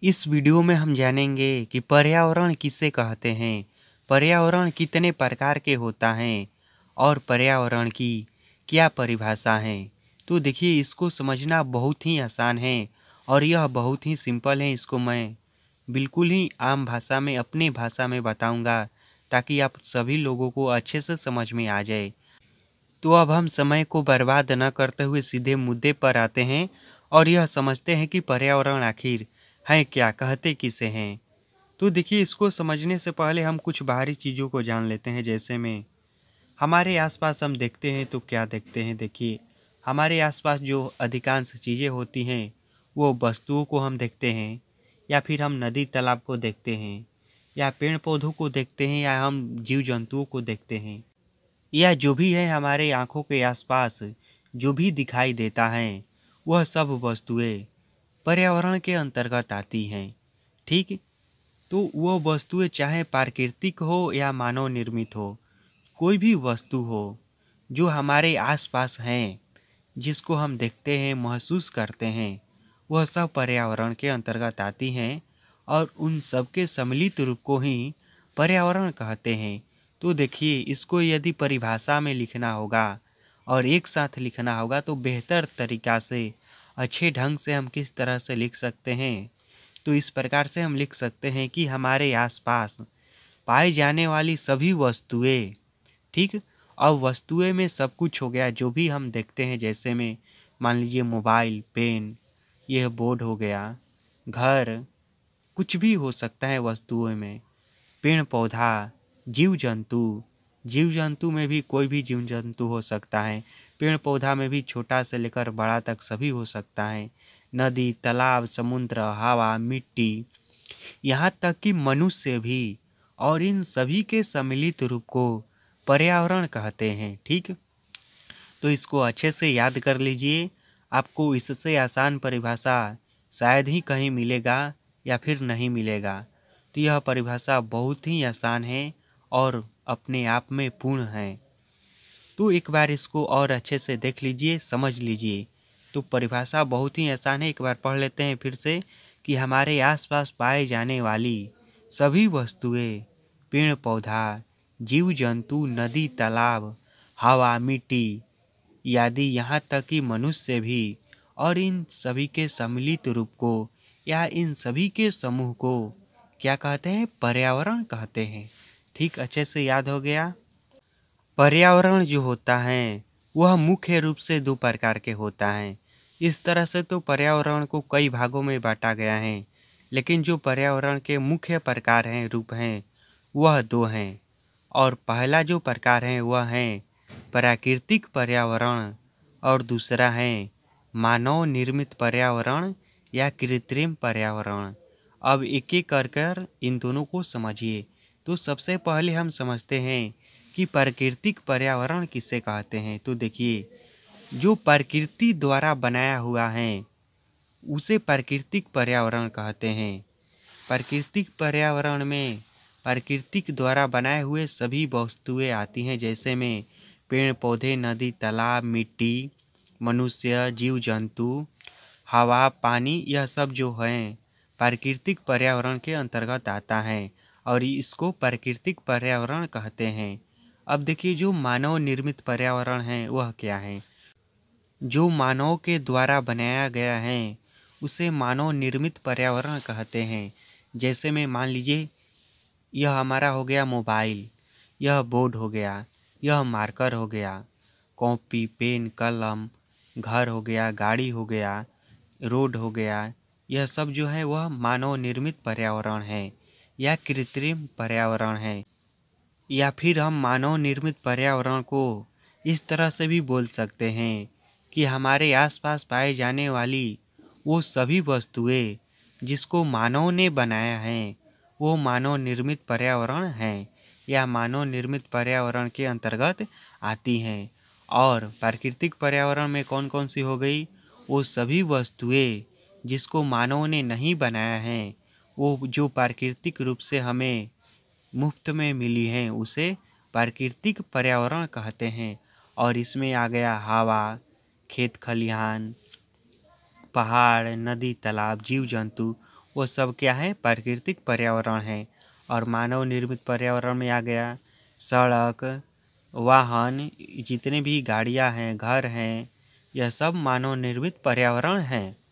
इस वीडियो में हम जानेंगे कि पर्यावरण किसे कहते हैं, पर्यावरण कितने प्रकार के होता है और पर्यावरण की क्या परिभाषा है। तो देखिए, इसको समझना बहुत ही आसान है और यह बहुत ही सिंपल है। इसको मैं बिल्कुल ही आम भाषा में, अपनी भाषा में बताऊंगा ताकि आप सभी लोगों को अच्छे से समझ में आ जाए। तो अब हम समय को बर्बाद न करते हुए सीधे मुद्दे पर आते हैं और यह समझते हैं कि पर्यावरण आखिर है क्या, कहते किसे हैं। तो देखिए, इसको समझने से पहले हम कुछ बाहरी चीज़ों को जान लेते हैं। जैसे में हमारे आसपास हम देखते हैं तो क्या देखते हैं। देखिए, हमारे आसपास जो अधिकांश चीज़ें होती हैं वो वस्तुओं को हम देखते हैं, या फिर हम नदी तालाब को देखते हैं, या पेड़ पौधों को देखते हैं, या हम जीव जंतुओं को देखते हैं, या जो भी है हमारे आँखों के आसपास जो भी दिखाई देता है वह सब वस्तुएं पर्यावरण के अंतर्गत आती हैं। ठीक, तो वह वस्तुएं चाहे प्राकृतिक हो या मानव निर्मित हो, कोई भी वस्तु हो जो हमारे आसपास हैं, जिसको हम देखते हैं, महसूस करते हैं, वह सब पर्यावरण के अंतर्गत आती हैं और उन सब के सम्मिलित रूप को ही पर्यावरण कहते हैं। तो देखिए, इसको यदि परिभाषा में लिखना होगा और एक साथ लिखना होगा तो बेहतर तरीक़ा से, अच्छे ढंग से हम किस तरह से लिख सकते हैं। तो इस प्रकार से हम लिख सकते हैं कि हमारे आसपास पाई जाने वाली सभी वस्तुएं, ठीक, अब वस्तुएं में सब कुछ हो गया जो भी हम देखते हैं। जैसे में मान लीजिए मोबाइल, पेन, यह बोर्ड हो गया, घर, कुछ भी हो सकता है वस्तुओं में। पेड़ पौधा, जीव जंतु, जीव जंतु में भी कोई भी जीव जंतु हो सकता है। पेड़ पौधा में भी छोटा से लेकर बड़ा तक सभी हो सकता है। नदी, तालाब, समुद्र, हवा, मिट्टी, यहाँ तक कि मनुष्य भी, और इन सभी के सम्मिलित रूप को पर्यावरण कहते हैं। ठीक, तो इसको अच्छे से याद कर लीजिए। आपको इससे आसान परिभाषा शायद ही कहीं मिलेगा या फिर नहीं मिलेगा। तो यह परिभाषा बहुत ही आसान है और अपने आप में पूर्ण है। तो एक बार इसको और अच्छे से देख लीजिए, समझ लीजिए। तो परिभाषा बहुत ही आसान है, एक बार पढ़ लेते हैं फिर से कि हमारे आसपास पाए जाने वाली सभी वस्तुएं, पेड़ पौधा, जीव जंतु, नदी तालाब, हवा, मिट्टी, आदि, यहाँ तक कि मनुष्य भी, और इन सभी के सम्मिलित रूप को या इन सभी के समूह को क्या कहते हैं, पर्यावरण कहते हैं। ठीक, अच्छे से याद हो गया। पर्यावरण जो होता है वह मुख्य रूप से दो प्रकार के होता है। इस तरह से तो पर्यावरण को कई भागों में बांटा गया है, लेकिन जो पर्यावरण के मुख्य प्रकार हैं, रूप हैं, वह दो हैं। और पहला जो प्रकार है वह है प्राकृतिक पर्यावरण और दूसरा है मानव निर्मित पर्यावरण या कृत्रिम पर्यावरण। अब एक एक कर इन दोनों को समझिए। तो सबसे पहले हम समझते हैं कि प्राकृतिक पर्यावरण किसे कहते हैं। तो देखिए, जो प्रकृति द्वारा बनाया हुआ है उसे प्राकृतिक पर्यावरण कहते हैं। प्राकृतिक पर्यावरण में प्राकृतिक द्वारा बनाए हुए सभी वस्तुएं आती हैं। जैसे में पेड़ पौधे, नदी तालाब, मिट्टी, मनुष्य, जीव जंतु, हवा, पानी, यह सब जो हैं प्राकृतिक पर्यावरण के अंतर्गत आता है और इसको प्राकृतिक पर्यावरण कहते हैं। अब देखिए, जो मानव निर्मित पर्यावरण है वह क्या है। जो मानव के द्वारा बनाया गया है उसे मानव निर्मित पर्यावरण कहते हैं। जैसे में मान लीजिए, यह हमारा हो गया मोबाइल, यह बोर्ड हो गया, यह मार्कर हो गया, कॉपी, पेन, कलम, घर हो गया, गाड़ी हो गया, रोड हो गया, यह सब जो है वह मानव निर्मित पर्यावरण है या कृत्रिम पर्यावरण है। या फिर हम मानव निर्मित पर्यावरण को इस तरह से भी बोल सकते हैं कि हमारे आसपास पाए जाने वाली वो सभी वस्तुएं जिसको मानव ने बनाया है वो मानव निर्मित पर्यावरण हैं या मानव निर्मित पर्यावरण के अंतर्गत आती हैं। और प्राकृतिक पर्यावरण में कौन कौन सी हो गई, वो सभी वस्तुएं जिसको मानव ने नहीं बनाया है, वो जो प्राकृतिक रूप से हमें मुफ्त में मिली हैं उसे प्राकृतिक पर्यावरण कहते हैं। और इसमें आ गया हवा, खेत खलिहान, पहाड़, नदी तालाब, जीव जंतु, वो सब क्या है, प्राकृतिक पर्यावरण है। और मानव निर्मित पर्यावरण में आ गया सड़क, वाहन, जितने भी गाड़ियां हैं, घर हैं, यह सब मानव निर्मित पर्यावरण हैं।